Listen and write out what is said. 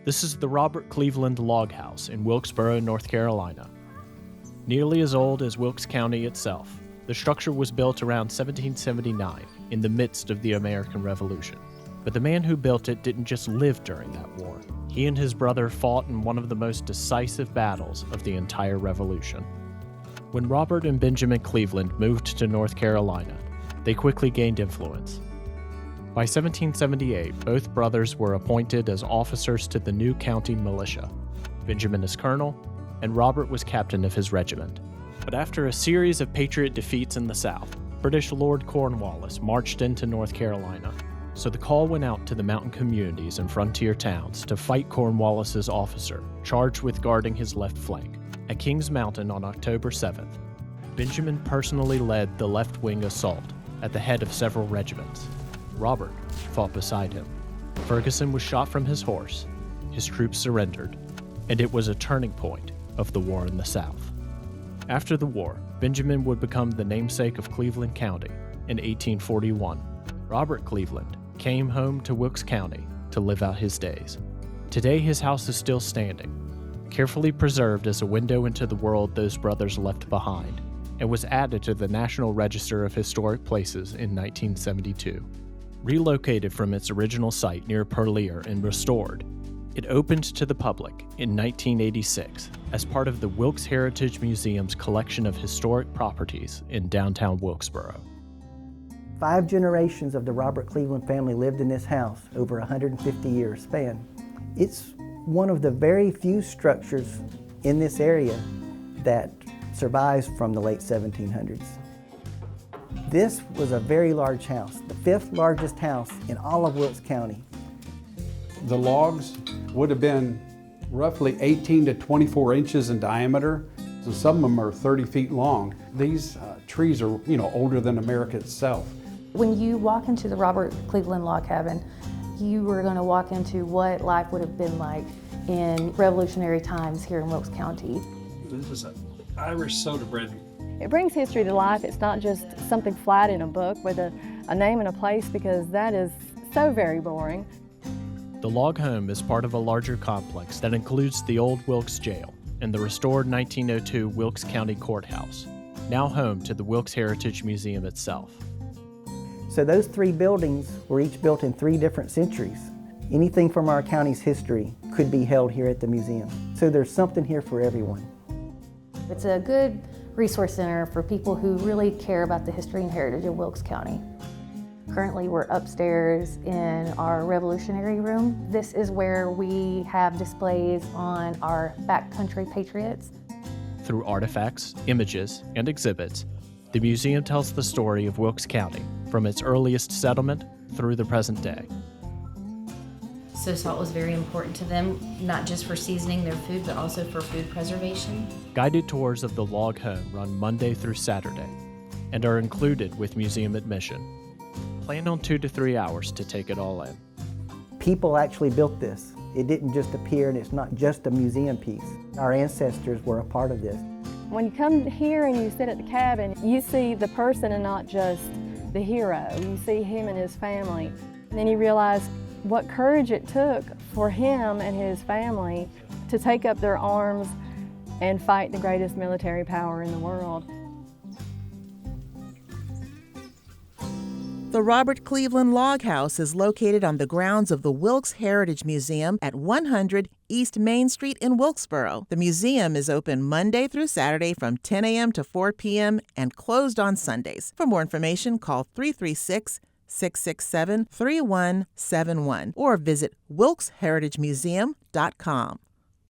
This is the Robert Cleveland Log House in Wilkesboro, North Carolina. Nearly as old as Wilkes County itself, the structure was built around 1779 in the midst of the American Revolution. But the man who built it didn't just live during that war. He and his brother fought in one of the most decisive battles of the entire Revolution. When Robert and Benjamin Cleveland moved to North Carolina, they quickly gained influence. By 1778, both brothers were appointed as officers to the new county militia, Benjamin as colonel, and Robert was captain of his regiment. But after a series of Patriot defeats in the South, British Lord Cornwallis marched into North Carolina. So the call went out to the mountain communities and frontier towns to fight Cornwallis's officer, charged with guarding his left flank. At Kings Mountain on October 7th, Benjamin personally led the left-wing assault at the head of several regiments. Robert fought beside him. Ferguson was shot from his horse, his troops surrendered, and it was a turning point of the war in the South. After the war, Benjamin would become the namesake of Cleveland County in 1841. Robert Cleveland came home to Wilkes County to live out his days. Today his house is still standing, carefully preserved as a window into the world those brothers left behind, and was added to the National Register of Historic Places in 1972. Relocated from its original site near Purlear and restored, it opened to the public in 1986 as part of the Wilkes Heritage Museum's collection of historic properties in downtown Wilkesboro. 5 generations of the Robert Cleveland family lived in this house over a 150-year span. It's one of the very few structures in this area that survives from the late 1700s. This was a very large house, the 5th largest house in all of Wilkes County. The logs would have been roughly 18 to 24 inches in diameter, so some of them are 30 feet long. These trees are, older than America itself. When you walk into the Robert Cleveland Log Cabin, you are going to walk into what life would have been like in Revolutionary times here in Wilkes County. This is an Irish soda bread. It brings history to life. It's not just something flat in a book with a name and a place, because that is so very boring. The log home is part of a larger complex that includes the old Wilkes Jail and the restored 1902 Wilkes County Courthouse, now home to the Wilkes Heritage Museum itself. So those 3 buildings were each built in 3 different centuries. Anything from our county's history could be held here at the museum. So there's something here for everyone. It's a good resource center for people who really care about the history and heritage of Wilkes County. Currently, we're upstairs in our Revolutionary room. This is where we have displays on our backcountry patriots. Through artifacts, images, and exhibits, the museum tells the story of Wilkes County from its earliest settlement through the present day. So salt was very important to them, not just for seasoning their food, but also for food preservation. Guided tours of the log home run Monday through Saturday and are included with museum admission. Plan on 2 to 3 hours to take it all in. People actually built this. It didn't just appear, and it's not just a museum piece. Our ancestors were a part of this. When you come here and you sit at the cabin, you see the person and not just the hero. You see him and his family. And then you realize what courage it took for him and his family to take up their arms and fight the greatest military power in the world. The Robert Cleveland Log House is located on the grounds of the Wilkes Heritage Museum at 100 East Main Street in Wilkesboro. The museum is open Monday through Saturday from 10 a.m. to 4 p.m. and closed on Sundays. For more information, call 336-667-3171 or visit wilkesheritagemuseum.com.